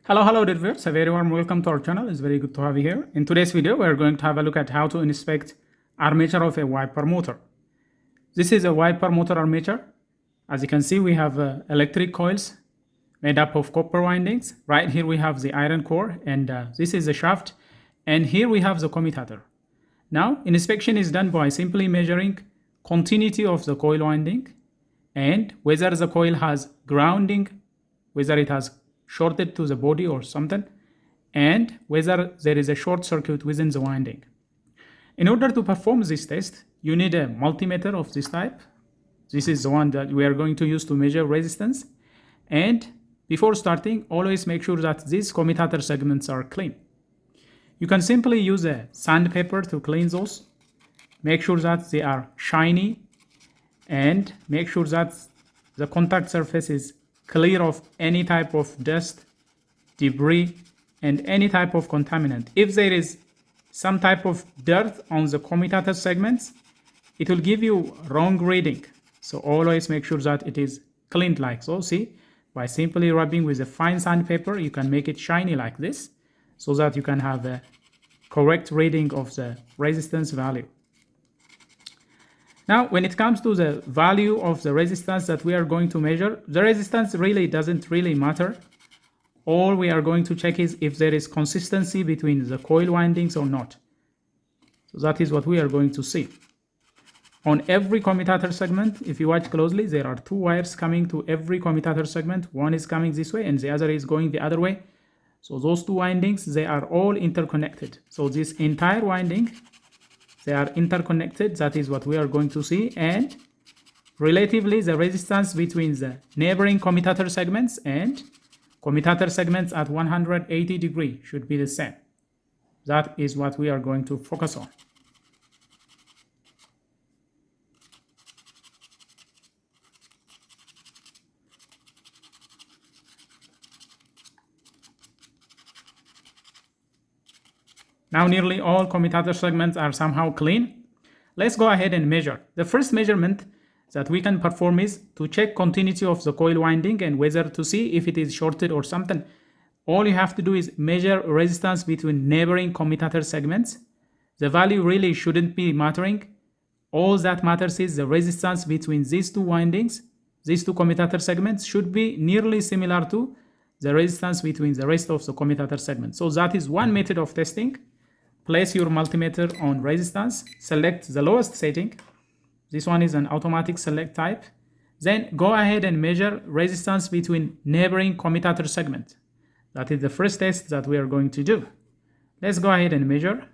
Hello dear viewers, a very warm welcome to our channel. It's very good to have you here. In today's video, we're going to have a look at how to inspect armature of a wiper motor. This is a wiper motor armature. As you can see, we have electric coils made up of copper windings. Right here we have the iron core, and this is the shaft, and here we have the commutator. Now, inspection is done by simply measuring continuity of the coil winding and whether the coil has grounding, whether it has shorted to the body or something, and whether there is a short circuit within the winding. In order to perform this test, you need a multimeter of this type. This is the one that we are going to use to measure resistance. And before starting, always make sure that these commutator segments are clean. You can simply use a sandpaper to clean those. Make sure that they are shiny and make sure that the contact surface is clear of any type of dust, debris, and any type of contaminant. If there is some type of dirt on the commutator segments, it will give you wrong reading. So always make sure that it is cleaned like so. See, by simply rubbing with a fine sandpaper, you can make it shiny like this so that you can have a correct reading of the resistance value. Now, when it comes to the value of the resistance that we are going to measure, the resistance really doesn't really matter. All we are going to check is if there is consistency between the coil windings or not. So that is what we are going to see. On every commutator segment, if you watch closely, there are two wires coming to every commutator segment. One is coming this way and the other is going the other way. So those two windings, they are all interconnected. So this entire winding, they are interconnected. That is what we are going to see. And relatively, the resistance between the neighboring commutator segments and commutator segments at 180 degrees should be the same. That is what we are going to focus on. Now nearly all commutator segments are somehow clean. Let's go ahead and measure. The first measurement that we can perform is to check continuity of the coil winding and whether to see if it is shorted or something. All you have to do is measure resistance between neighboring commutator segments. The value really shouldn't be mattering. All that matters is the resistance between these two windings. These two commutator segments should be nearly similar to the resistance between the rest of the commutator segments. So that is one method of testing. Place your multimeter on resistance, select the lowest setting. This one is an automatic select type. Then go ahead and measure resistance between neighboring commutator segments. That is the first test that we are going to do. Let's go ahead and measure.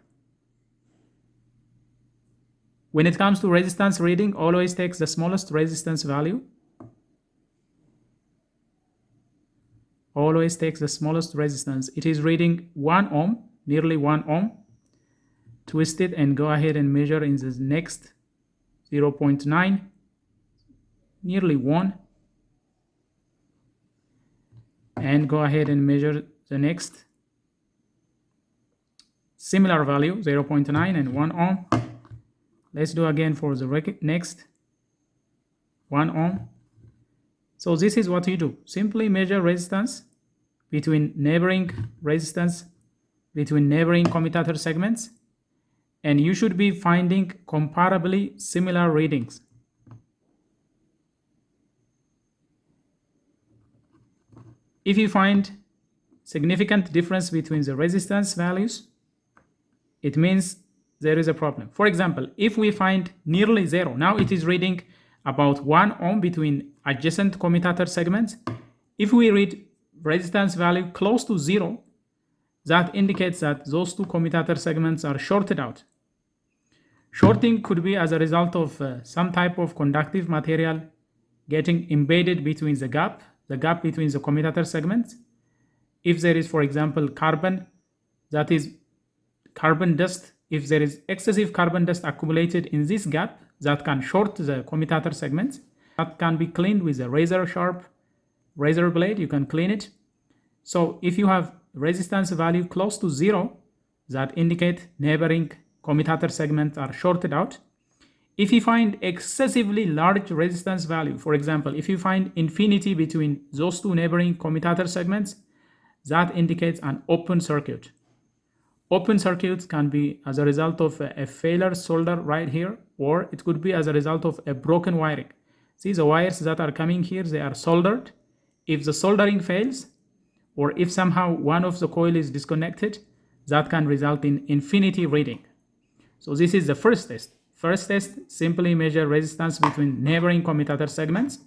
When it comes to resistance reading, always take the smallest resistance value. Always take the smallest resistance. It is reading 1 ohm, nearly 1 ohm. Twist it and go ahead and measure in the next 0.9, nearly 1, and go ahead and measure the next similar value, 0.9 and 1 ohm. Let's do again for the next 1 ohm. So this is what you do. Simply measure resistance between neighboring commutator segments, and you should be finding comparably similar readings. If you find significant difference between the resistance values, it means there is a problem. For example, if we find nearly 0, now it is reading about 1 ohm between adjacent commutator segments. If we read resistance value close to 0, that indicates that those two commutator segments are shorted out. Shorting could be as a result of some type of conductive material getting embedded between the gap between the commutator segments. If there is, for example, carbon, that is carbon dust, if there is excessive carbon dust accumulated in this gap, that can short the commutator segments. That can be cleaned with a razor-sharp razor blade. You can clean it. So if you have resistance value close to 0, that indicate neighboring commutator segments are shorted out. If you find excessively large resistance value, for example, if you find infinity between those two neighboring commutator segments, that indicates an open circuit. Open circuits can be as a result of a failure solder right here, or it could be as a result of a broken wiring. See, the wires that are coming here, they are soldered. If the soldering fails, or if somehow one of the coil is disconnected, that can result in infinity reading. So this is the first test. First test, simply measure resistance between neighboring commutator segments.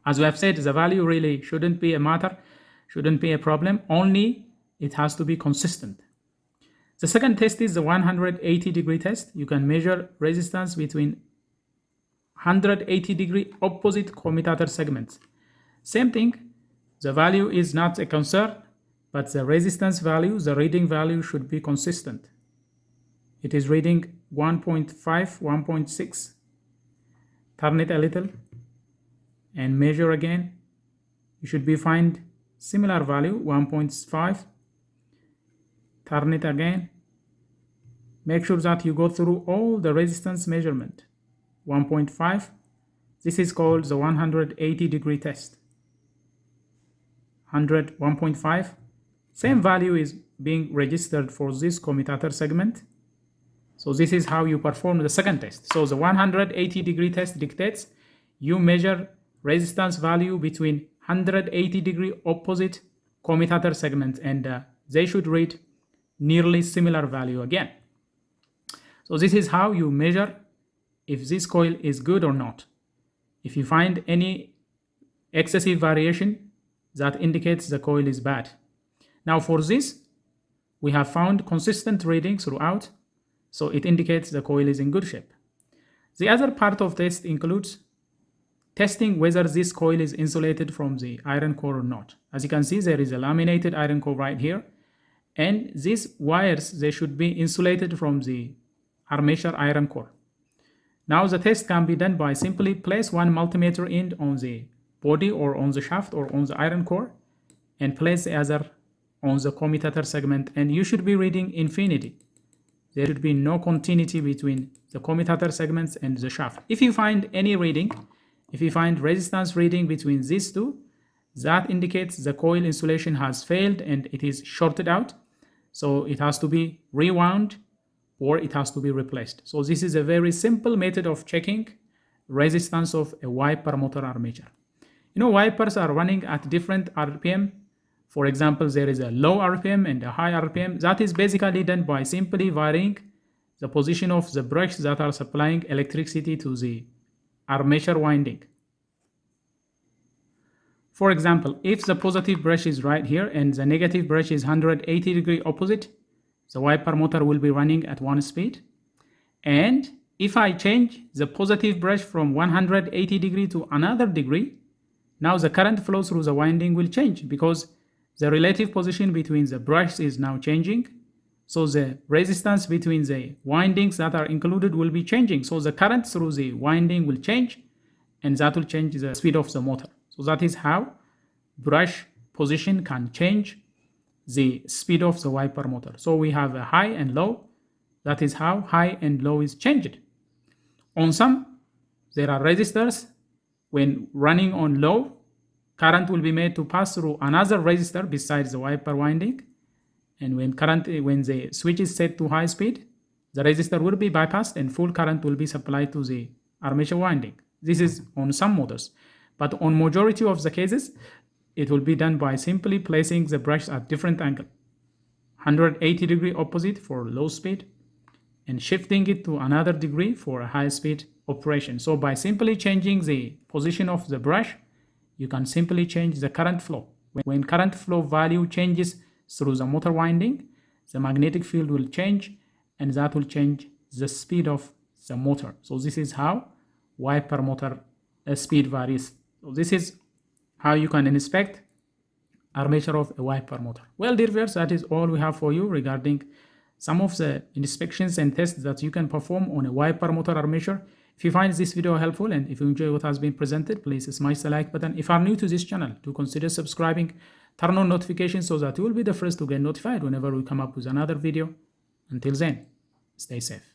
As we have said, the value really shouldn't be a matter, shouldn't be a problem, only it has to be consistent. The second test is the 180-degree test. You can measure resistance between 180-degree opposite commutator segments. Same thing, the value is not a concern, but the resistance value, the reading value should be consistent. It is reading 1.5, 1.6. Turn it a little and measure again. You should be find similar value, 1.5. Turn it again. Make sure that you go through all the resistance measurement. 1.5. This is called the 180-degree test. 1.5. Same value is being registered for this commutator segment. So this is how you perform the second test. So the 180-degree test dictates you measure resistance value between 180-degree opposite commutator segments, and they should read nearly similar value again. So this is how you measure if this coil is good or not. If you find any excessive variation, that indicates the coil is bad. Now for this, we have found consistent reading throughout, so it indicates the coil is in good shape. The other part of test includes testing whether this coil is insulated from the iron core or not. As you can see, there is a laminated iron core right here, and these wires, they should be insulated from the armature iron core. Now the test can be done by simply place one multimeter end on the body or on the shaft or on the iron core, and place the other on the commutator segment, and you should be reading infinity. There should be no continuity between the commutator segments and the shaft. If you find any reading, if you find resistance reading between these two, that indicates the coil insulation has failed and it is shorted out. So it has to be rewound or it has to be replaced. So this is a very simple method of checking resistance of a wiper motor armature. You know, wipers are running at different RPM. For example, there is a low RPM and a high RPM. That is basically done by simply varying the position of the brushes that are supplying electricity to the armature winding. For example, if the positive brush is right here and the negative brush is 180-degree opposite, the wiper motor will be running at one speed. And if I change the positive brush from 180 degree to another degree, now the current flow through the winding will change because the relative position between the brushes is now changing. So the resistance between the windings that are included will be changing. So the current through the winding will change, and that will change the speed of the motor. So that is how brush position can change the speed of the wiper motor. So we have a high and low. That is how high and low is changed. On some, there are resistors. When running on low, current will be made to pass through another resistor besides the wiper winding. And when the switch is set to high speed, the resistor will be bypassed and full current will be supplied to the armature winding. This is on some motors. But on majority of the cases, it will be done by simply placing the brush at different angle. 180 degree opposite for low speed and shifting it to another degree for a high speed operation. So by simply changing the position of the brush, you can simply change the current flow. When current flow value changes through the motor winding, the magnetic field will change, and that will change the speed of the motor. So this is how wiper motor speed varies. So this is how you can inspect armature of a wiper motor. Well, dear viewers, that is all we have for you regarding some of the inspections and tests that you can perform on a wiper motor armature. If you find this video helpful and if you enjoy what has been presented, please smash the like button. If you are new to this channel, do consider subscribing, turn on notifications so that you will be the first to get notified whenever we come up with another video. Until then, stay safe.